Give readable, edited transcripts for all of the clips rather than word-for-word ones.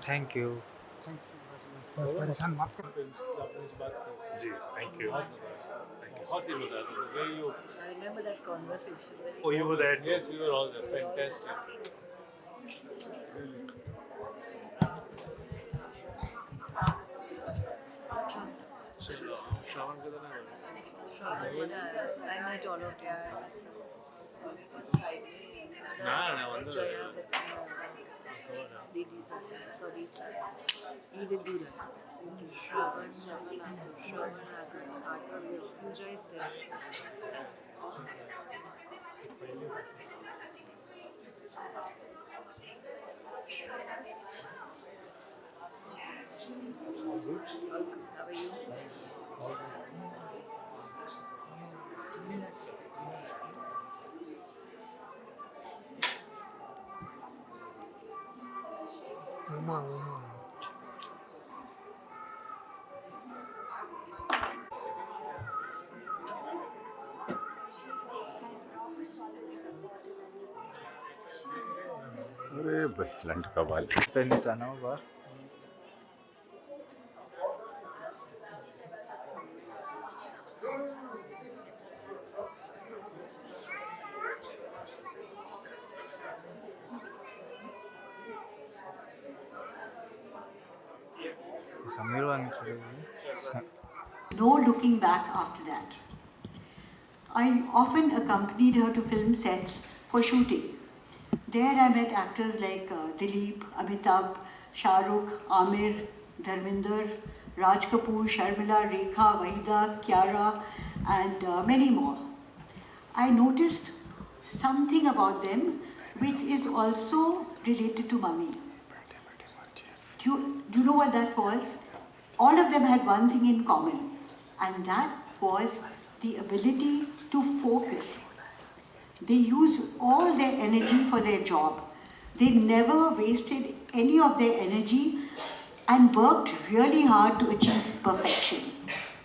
Thank you. परेशान मत कर। जी, थैंक यू। बहुत ही मजा आता था। Where you? I remember that conversation. Oh, you were there too? Yes, we were all there. Fantastic. Shravan के दिन आया I met all of you. ना वंदर Jaya Bachchan Wahida Rehman. We will do that. Shravan, we enjoyed this. How are you? Uma अरे बस cylinder का वाल पहले तो ना होगा. No looking back after that. I often accompanied her to film sets for shooting. There I met actors like Dileep, Amitabh, Shah Rukh, Amir, Dharminder, Raj Kapoor, Sharmila, Rekha, Wahida, Kiara, and many more. I noticed something about them which is also related to Mummy. Do you know what that was? All of them had one thing in common, and that was the ability to focus. They used all their energy for their job. They never wasted any of their energy and worked really hard to achieve perfection.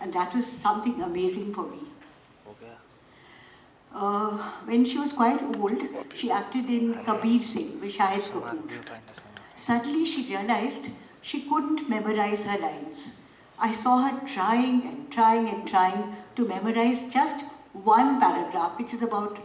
And that was something amazing for me. When she was quite old, she acted in Kabir Singh with Shahid Kapoor. Suddenly she realized she couldn't memorize her lines. I saw her trying and trying and trying to memorize just one paragraph, which is about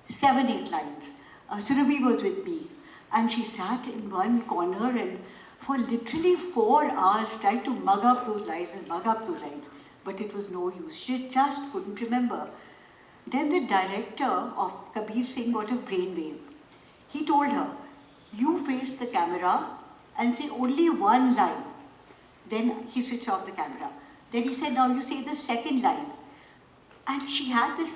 7-8 lines. Surabhi was with me, and she sat in one corner and for literally 4 hours tried to mug up those lines and mug up those lines, but it was no use. She just couldn't remember. Then the director of Kabir Singh got a brainwave. He told her, "You face the camera and say only one line." Then he switched off the camera. Then he said, "Now you say the second line." And she had this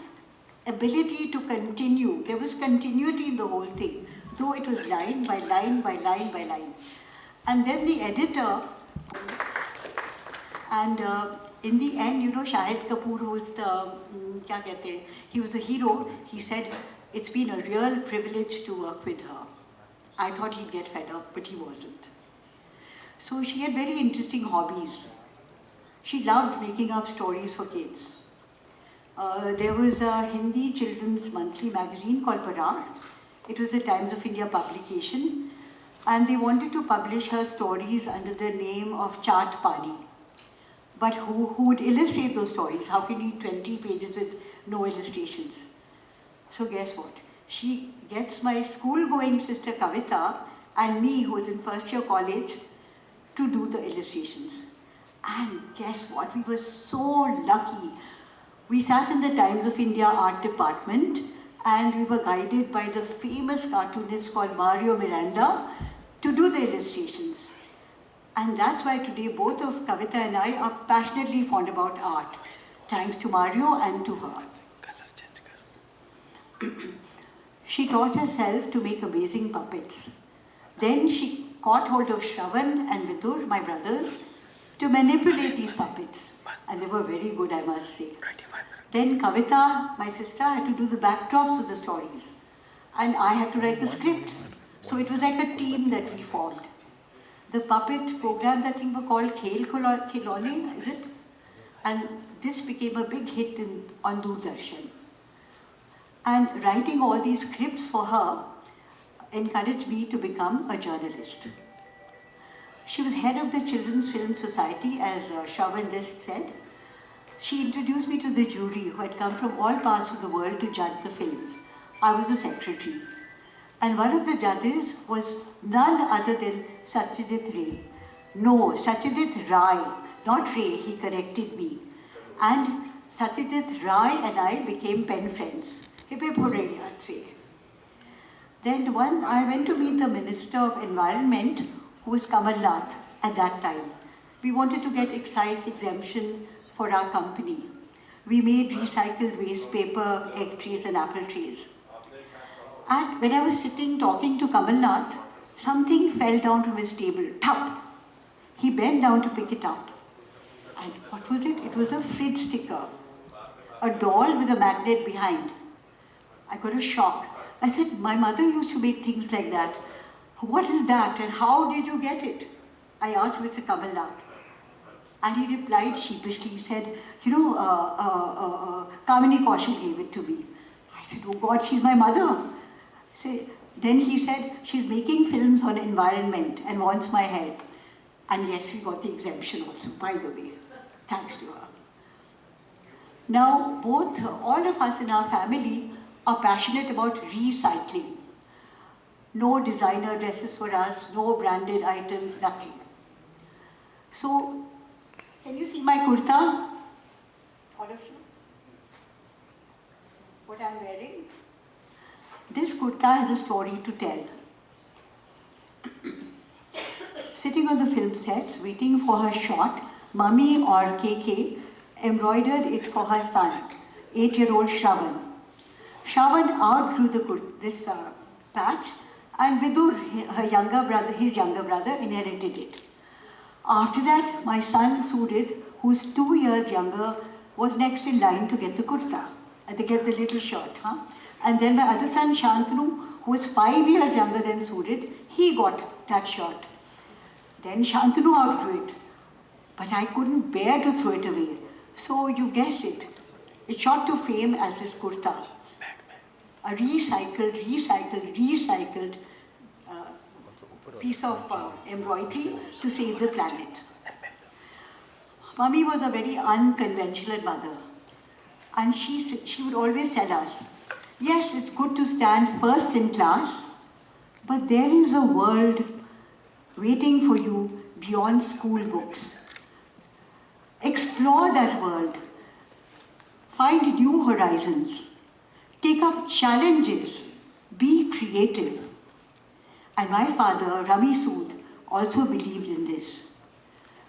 ability to continue. There was continuity in the whole thing, though it was line by line by line by line. And then the editor, and in the end, you know, Shahid Kapoor, who was he was the hero, he said, "It's been a real privilege to work with her." I thought he'd get fed up, but he wasn't. So she had very interesting hobbies. She loved making up stories for kids. There was a Hindi children's monthly magazine called Parar. It was a Times of India publication, and they wanted to publish her stories under the name of Chaat Pani. But who would illustrate those stories? How can you read 20 pages with no illustrations? So guess what? She gets my school-going sister Kavita and me, who was in first year college, to do the illustrations. And guess what? We were so lucky. We sat in the Times of India art department and we were guided by the famous cartoonist called Mario Miranda to do the illustrations. And that's why today both of Kavita and I are passionately fond about art, thanks to Mario and to her. She taught herself to make amazing puppets. Then she caught hold of Shravan and Vidur, my brothers, to manipulate these puppets. And they were very good, I must say. Then Kavita, my sister, had to do the backdrops of the stories. And I had to write the scripts. So it was like a team that we formed. The puppet programs, I think, were called Khel Khilone, is it? And this became a big hit on Doordarshan. And writing all these scripts for her, encouraged me to become a journalist. She was head of the Children's Film Society, as Shravan just said. She introduced me to the jury who had come from all parts of the world to judge the films. I was the secretary. And one of the judges was none other than Satyajit Ray. No, Satyajit Rai, not Ray, he corrected me. And Satyajit Rai and I became pen friends. Hippe Pureli, I'd say. Then I went to meet the Minister of Environment, who was Kamal Nath at that time. We wanted to get excise exemption for our company. We made recycled waste paper, egg trays and apple trays. And when I was sitting talking to Kamal Nath, something fell down from his table. Thump! He bent down to pick it up. And what was it? It was a fridge sticker. A doll with a magnet behind. I got a shock. I said, my mother used to make things like that. What is that and how did you get it? I asked Mr. Kamal Nath. And he replied sheepishly, he said, Kamini Kaushal gave it to me. I said, oh God, she's my mother. Then he said, she's making films on environment and wants my help. And yes, we got the exemption also, by the way, thanks to her. Now, all of us in our family are passionate about recycling. No designer dresses for us, no branded items, nothing. So, can you see my kurta? All of you? What I'm wearing? This kurta has a story to tell. Sitting on the film set, waiting for her shot, Mummy or KK embroidered it for her son, 8-year-old Shravan. Shravan outgrew this patch, and Vidur, his younger brother, inherited it. After that, my son Sudhir, who's 2 years younger, was next in line to get the kurta, to get the little shirt. And then my other son Shantanu, who was 5 years younger than Sudhir, he got that shirt. Then Shantanu outgrew it. But I couldn't bear to throw it away. So you guessed it. It shot to fame as this kurta. A recycled piece of embroidery to save the planet. Mummy was a very unconventional mother. And she would always tell us, yes, it's good to stand first in class, but there is a world waiting for you beyond school books. Explore that world. Find new horizons. Take up challenges. Be creative. And my father, Rami Sood, also believed in this.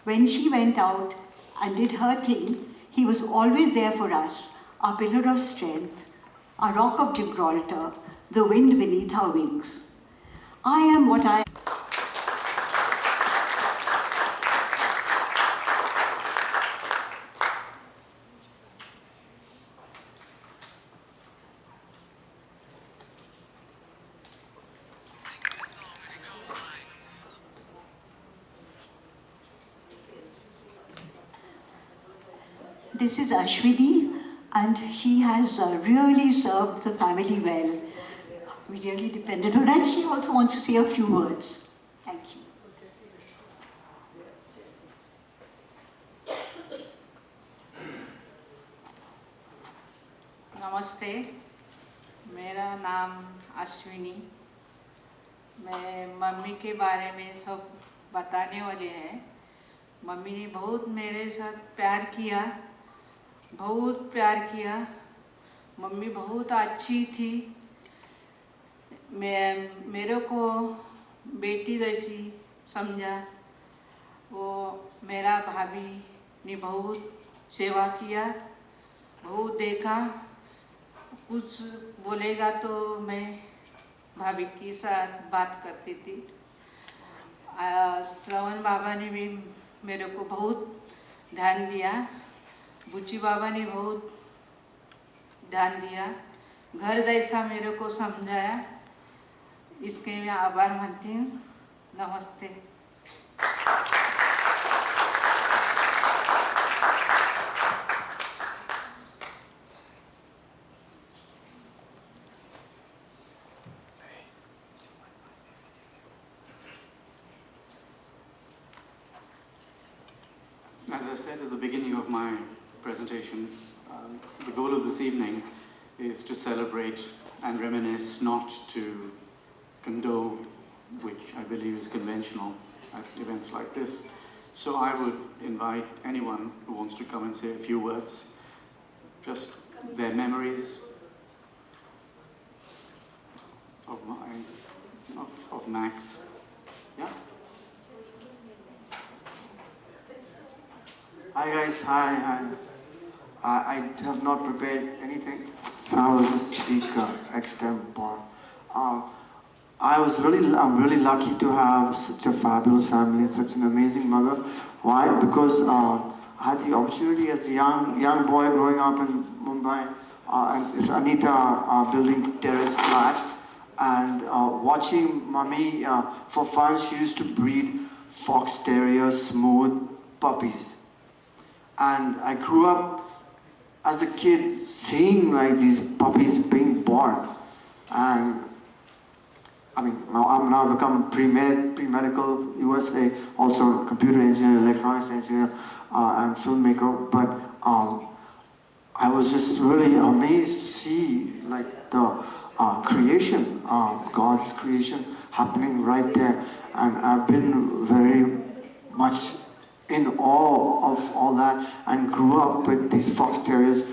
When she went out and did her thing, he was always there for us, our pillar of strength, our rock of Gibraltar, the wind beneath our wings. I am what I am. This is Ashwini, and she has really served the family well. We really depended on her, and she also wants to say a few words. Thank you. नमस्ते, मेरा नाम अश्विनी। मैं mummy के बारे में सब बताने वाले हैं। मम्मी ने बहुत मेरे साथ प्यार किया, बहुत प्यार किया। मम्मी बहुत अच्छी थी। मेरे को बेटी जैसी समझा। वो मेरा भाभी ने बहुत सेवा किया, बहुत देखा। कुछ बोलेगा तो मैं भाभी के साथ बात करती थी। श्रवण बाबा ने भी मेरे को बहुत ध्यान दिया। बुच्ची बाबा ने बहुत ध्यान दिया। घर जैसा मेरे को समझाया। इसके मैं आभार मानती हूँ। नमस्ते। As I said at the beginning of my presentation, the goal of this evening is to celebrate and reminisce, not to condone, which I believe is conventional at events like this. So I would invite anyone who wants to come and say a few words, just their memories of Max. Yeah? Hi guys, hi. I have not prepared anything, so I will just speak extempore. I'm really lucky to have such a fabulous family, such an amazing mother. Why? Because I had the opportunity as a young boy growing up in Mumbai, and it's Anita building terrace flat, and watching Mummy for fun. She used to breed fox terrier smooth puppies. And I grew up as a kid seeing like these puppies being born. And I mean, I'm now become pre-medical USA, also computer engineer, electronics engineer, and filmmaker. But I was just really amazed to see like the creation, God's creation happening right there. And I've been very much in awe of all that, and grew up with these fox terriers,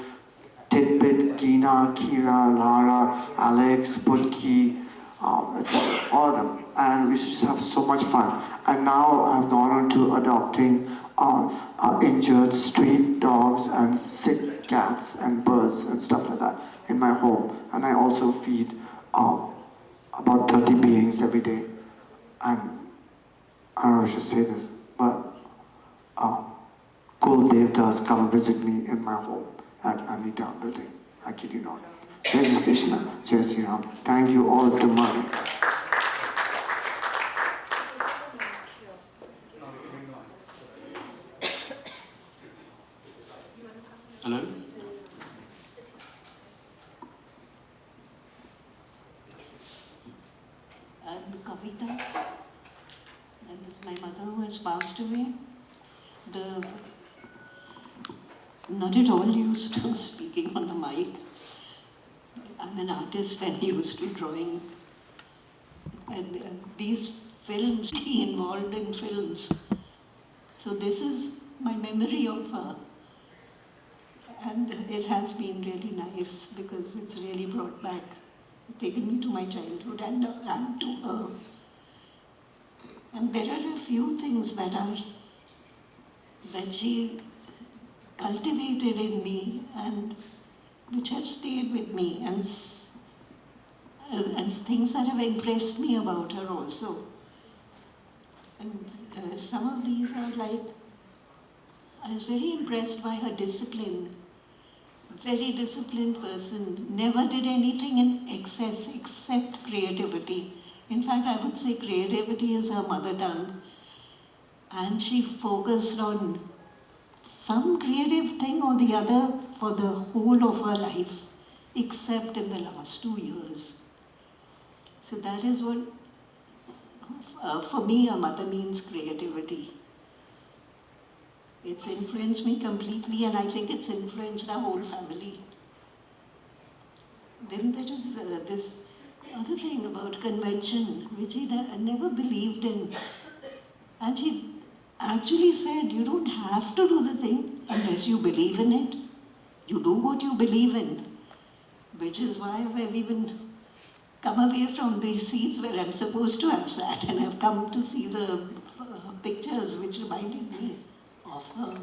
Tidbit, Gina, Kira, Lara, Alex, Budki, all of them. And we used to just have so much fun. And now I've gone on to adopting injured street dogs and sick cats and birds and stuff like that in my home. And I also feed about 30 beings every day. And I don't know if I should say this, but Kuldev does come visit me in my home at Anita building. I kid you not. Jai Shri Krishna, Jai Shri Ram. Thank you all to Mari. Hello? And Kavita, and it's my mother who has passed away. Not at all used to speaking on the mic. I'm an artist and used to drawing. And these films, involved in films. So this is my memory of her. And it has been really nice because it's really brought back, taken me to my childhood and to her. And there are a few things that she cultivated in me and which have stayed with me, and things that have impressed me about her also. And some of these are like, I was very impressed by her discipline. Very disciplined person, never did anything in excess except creativity. In fact, I would say creativity is her mother tongue. And she focused on some creative thing or the other for the whole of her life, except in the last 2 years. So that is what, for me, a mother means creativity. It's influenced me completely, and I think it's influenced our whole family. Then there is this other thing about convention, which he never believed in. And he actually said, you don't have to do the thing unless you believe in it. You do what you believe in, which is why I've even come away from these seats where I'm supposed to have sat, and I've come to see the pictures which reminded me of her.